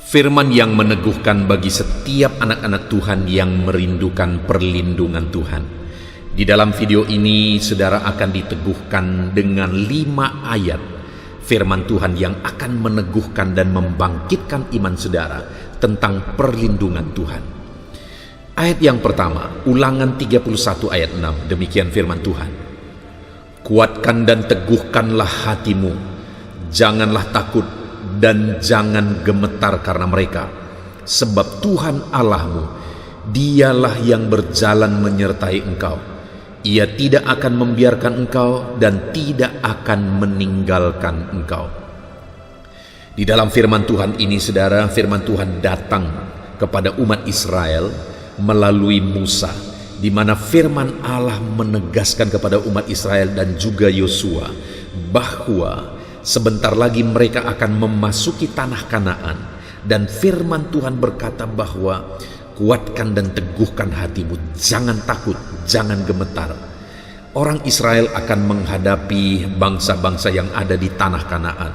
Firman yang meneguhkan bagi setiap anak-anak Tuhan yang merindukan perlindungan Tuhan. Di dalam video ini, saudara akan diteguhkan dengan 5 ayat firman Tuhan yang akan meneguhkan dan membangkitkan iman saudara tentang perlindungan Tuhan. Ayat yang pertama, Ulangan 31 ayat 6, demikian firman Tuhan. Kuatkan dan teguhkanlah hatimu, janganlah takut dan jangan gemetar karena mereka, sebab Tuhan Allahmu, dialah yang berjalan menyertai engkau. Ia tidak akan membiarkan engkau dan tidak akan meninggalkan engkau. Di dalam firman Tuhan ini, saudara, firman Tuhan datang kepada umat Israel melalui Musa, di mana firman Allah menegaskan kepada umat Israel dan juga Yosua bahwa sebentar lagi mereka akan memasuki tanah Kanaan, dan firman Tuhan berkata bahwa kuatkan dan teguhkan hatimu, jangan takut, jangan gemetar. Orang Israel akan menghadapi bangsa-bangsa yang ada di tanah Kanaan.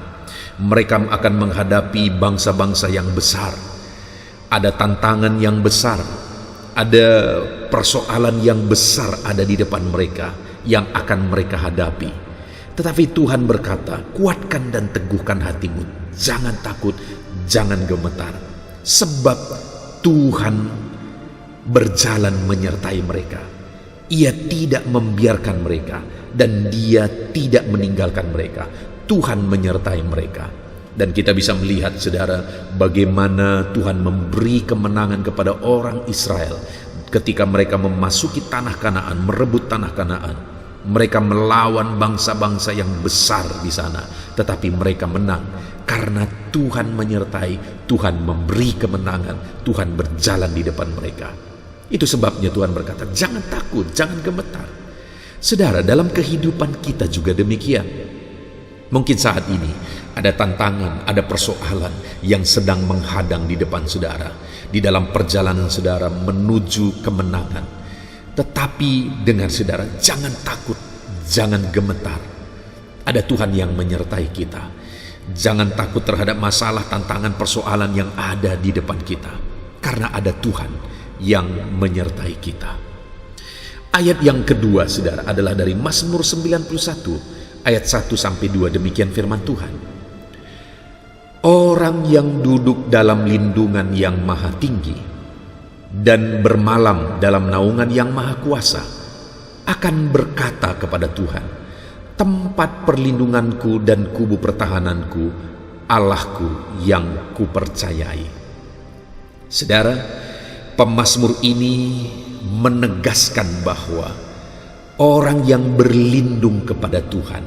Mereka akan menghadapi bangsa-bangsa yang besar. Ada tantangan yang besar, ada persoalan yang besar ada di depan mereka yang akan mereka hadapi. Tetapi Tuhan berkata, kuatkan dan teguhkan hatimu, jangan takut, jangan gemetar, sebab Tuhan berjalan menyertai mereka. Ia tidak membiarkan mereka dan Dia tidak meninggalkan mereka. Tuhan menyertai mereka. Dan kita bisa melihat, saudara, bagaimana Tuhan memberi kemenangan kepada orang Israel ketika mereka memasuki tanah Kanaan, merebut tanah Kanaan. Mereka melawan bangsa-bangsa yang besar di sana, tetapi mereka menang karena Tuhan menyertai, Tuhan memberi kemenangan, Tuhan berjalan di depan mereka. Itu sebabnya Tuhan berkata, jangan takut, jangan gemetar. Saudara, dalam kehidupan kita juga demikian. Mungkin saat ini ada tantangan, ada persoalan yang sedang menghadang di depan saudara, di dalam perjalanan saudara menuju kemenangan. Tetapi dengan saudara, jangan takut, jangan gemetar. Ada Tuhan yang menyertai kita. Jangan takut terhadap masalah, tantangan, persoalan yang ada di depan kita, karena ada Tuhan yang menyertai kita. Ayat yang kedua, saudara, adalah dari Mazmur 91 ayat 1-2, demikian firman Tuhan. Orang yang duduk dalam lindungan yang maha tinggi dan bermalam dalam naungan yang maha kuasa akan berkata kepada Tuhan, tempat perlindunganku dan kubu pertahananku, Allahku yang kupercayai. Saudara, pemazmur ini menegaskan bahwa orang yang berlindung kepada Tuhan,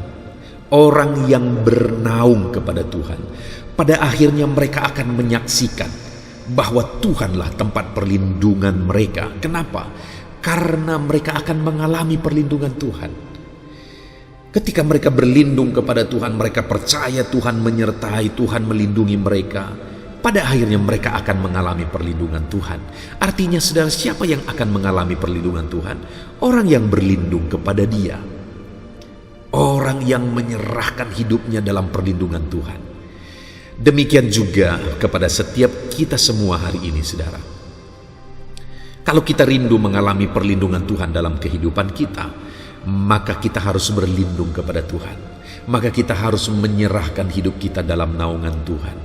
orang yang bernaung kepada Tuhan, pada akhirnya mereka akan menyaksikan bahwa Tuhanlah tempat perlindungan mereka. Kenapa? Karena mereka akan mengalami perlindungan Tuhan. Ketika mereka berlindung kepada Tuhan, mereka percaya Tuhan menyertai, Tuhan melindungi mereka. Pada akhirnya mereka akan mengalami perlindungan Tuhan. Artinya, saudara, siapa yang akan mengalami perlindungan Tuhan? Orang yang berlindung kepada Dia. Orang yang menyerahkan hidupnya dalam perlindungan Tuhan. Demikian juga kepada setiap kita semua hari ini, saudara. Kalau kita rindu mengalami perlindungan Tuhan dalam kehidupan kita, maka kita harus berlindung kepada Tuhan. Maka kita harus menyerahkan hidup kita dalam naungan Tuhan.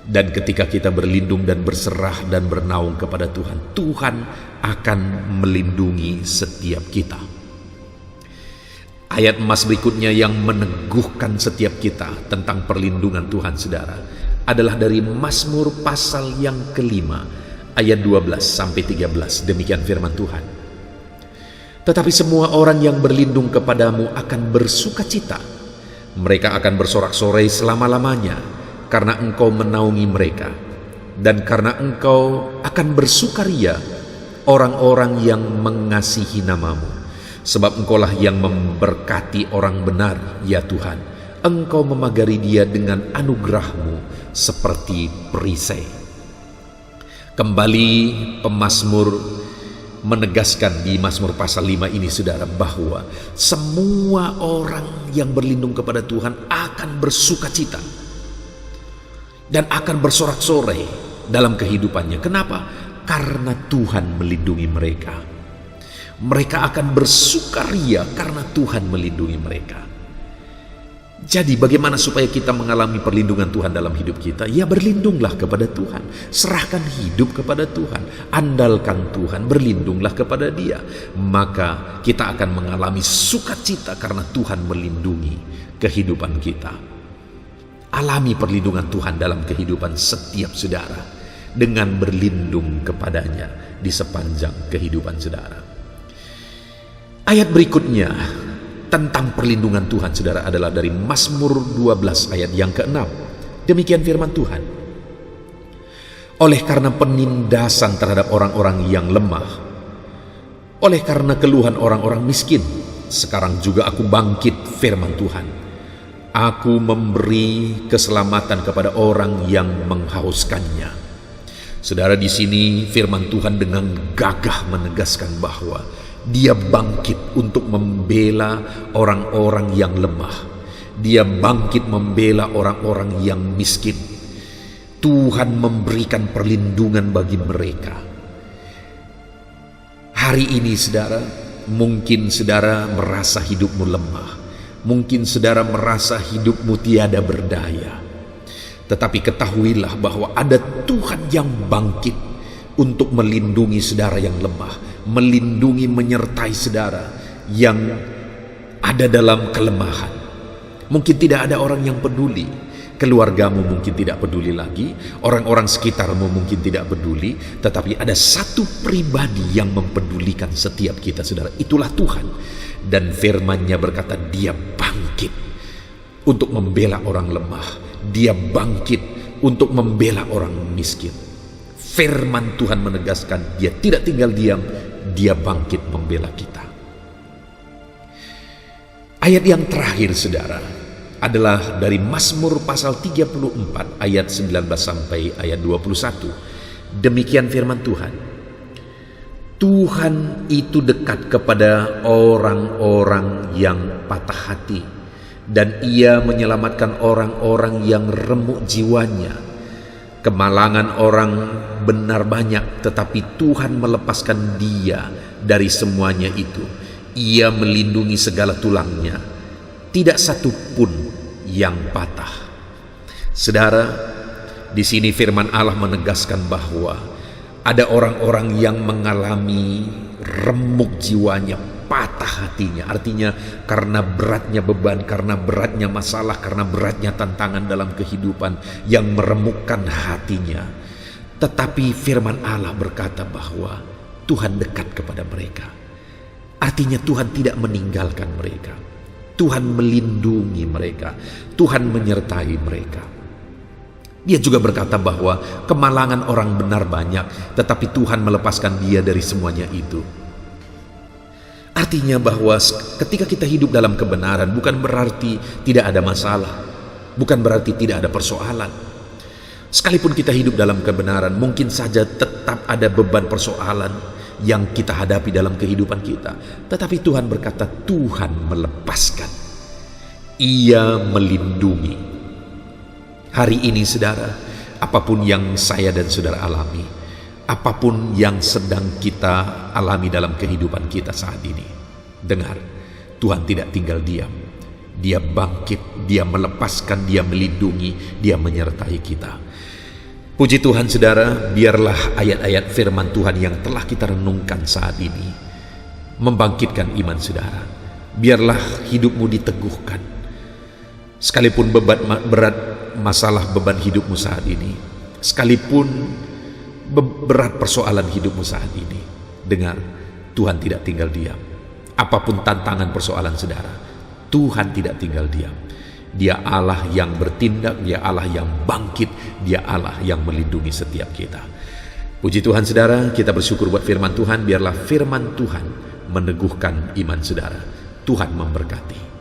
Dan ketika kita berlindung dan berserah dan bernaung kepada Tuhan, Tuhan akan melindungi setiap kita. Ayat emas berikutnya yang meneguhkan setiap kita tentang perlindungan Tuhan, saudara, adalah dari Mazmur pasal yang kelima, ayat 12-13, demikian firman Tuhan. Tetapi semua orang yang berlindung kepadamu akan bersukacita. Mereka akan bersorak-sorai selama-lamanya, karena engkau menaungi mereka. Dan karena engkau akan bersukaria orang-orang yang mengasihi namamu. Sebab engkaulah yang memberkati orang benar, ya Tuhan. Engkau memagari dia dengan anugerahmu seperti perisai. Kembali pemazmur menegaskan di Mazmur pasal 5 ini, saudara, bahwa semua orang yang berlindung kepada Tuhan akan bersukacita. dan akan bersorak-sorai dalam kehidupannya. Kenapa? Karena Tuhan melindungi mereka. Mereka akan bersukaria karena Tuhan melindungi mereka. Jadi bagaimana supaya kita mengalami perlindungan Tuhan dalam hidup kita? Ya, berlindunglah kepada Tuhan. Serahkan hidup kepada Tuhan. Andalkan Tuhan, berlindunglah kepada Dia. Maka kita akan mengalami sukacita karena Tuhan melindungi kehidupan kita. Alami perlindungan Tuhan dalam kehidupan setiap saudara dengan berlindung kepadanya di sepanjang kehidupan saudara. Ayat berikutnya tentang perlindungan Tuhan saudara adalah dari Mazmur 12 ayat yang ke-6. Demikian firman Tuhan. Oleh karena penindasan terhadap orang-orang yang lemah, oleh karena keluhan orang-orang miskin, sekarang juga aku bangkit, firman Tuhan. Aku memberi keselamatan kepada orang yang menghauskannya. Saudara, di sini firman Tuhan dengan gagah menegaskan bahwa Dia bangkit untuk membela orang-orang yang lemah. Dia bangkit membela orang-orang yang miskin. Tuhan memberikan perlindungan bagi mereka. Hari ini saudara, mungkin saudara merasa hidupmu lemah. Mungkin saudara merasa hidupmu tiada berdaya. Tetapi ketahuilah bahwa ada Tuhan yang bangkit untuk melindungi saudara yang lemah, melindungi, menyertai saudara yang ada dalam kelemahan. Mungkin tidak ada orang yang peduli, keluargamu mungkin tidak peduli lagi, orang-orang sekitarmu mungkin tidak peduli, tetapi ada satu pribadi yang mempedulikan setiap kita saudara, itulah Tuhan. Dan firman-Nya berkata, Dia bangkit untuk membela orang lemah, Dia bangkit untuk membela orang miskin. Firman Tuhan menegaskan Dia tidak tinggal diam, Dia bangkit membela kita. Ayat yang terakhir saudara adalah dari Mazmur pasal 34 ayat 19 sampai ayat 21. Demikian firman Tuhan. Tuhan itu dekat kepada orang-orang yang patah hati, dan Ia menyelamatkan orang-orang yang remuk jiwanya. Kemalangan orang benar banyak, tetapi Tuhan melepaskan dia dari semuanya itu. Ia melindungi segala tulangnya, tidak satu pun yang patah. Saudara, di sini firman Allah menegaskan bahwa ada orang-orang yang mengalami remuk jiwanya, patah hatinya. Artinya karena beratnya beban, karena beratnya masalah, karena beratnya tantangan dalam kehidupan yang meremukkan hatinya. Tetapi firman Allah berkata bahwa Tuhan dekat kepada mereka. Artinya Tuhan tidak meninggalkan mereka. Tuhan melindungi mereka. Tuhan menyertai mereka. Dia juga berkata bahwa kemalangan orang benar banyak, tetapi Tuhan melepaskan dia dari semuanya itu. Artinya bahwa ketika kita hidup dalam kebenaran bukan berarti tidak ada masalah, bukan berarti tidak ada persoalan. Sekalipun kita hidup dalam kebenaran, mungkin saja tetap ada beban persoalan yang kita hadapi dalam kehidupan kita. Tetapi Tuhan berkata, Tuhan melepaskan. Ia melindungi. Hari ini saudara, apapun yang saya dan saudara alami, apapun yang sedang kita alami dalam kehidupan kita saat ini, dengar, Tuhan tidak tinggal diam. Dia bangkit, Dia melepaskan, Dia melindungi, Dia menyertai kita. Puji Tuhan saudara, biarlah ayat-ayat firman Tuhan yang telah kita renungkan saat ini membangkitkan iman saudara. Biarlah hidupmu diteguhkan. Sekalipun beban berat masalah beban hidupmu saat ini, sekalipun berat persoalan hidupmu saat ini, dengar, Tuhan tidak tinggal diam. Apapun tantangan persoalan saudara, Tuhan tidak tinggal diam. Dia Allah yang bertindak, Dia Allah yang bangkit, Dia Allah yang melindungi setiap kita. Puji Tuhan saudara, kita bersyukur buat firman Tuhan. Biarlah firman Tuhan meneguhkan iman saudara. Tuhan memberkati.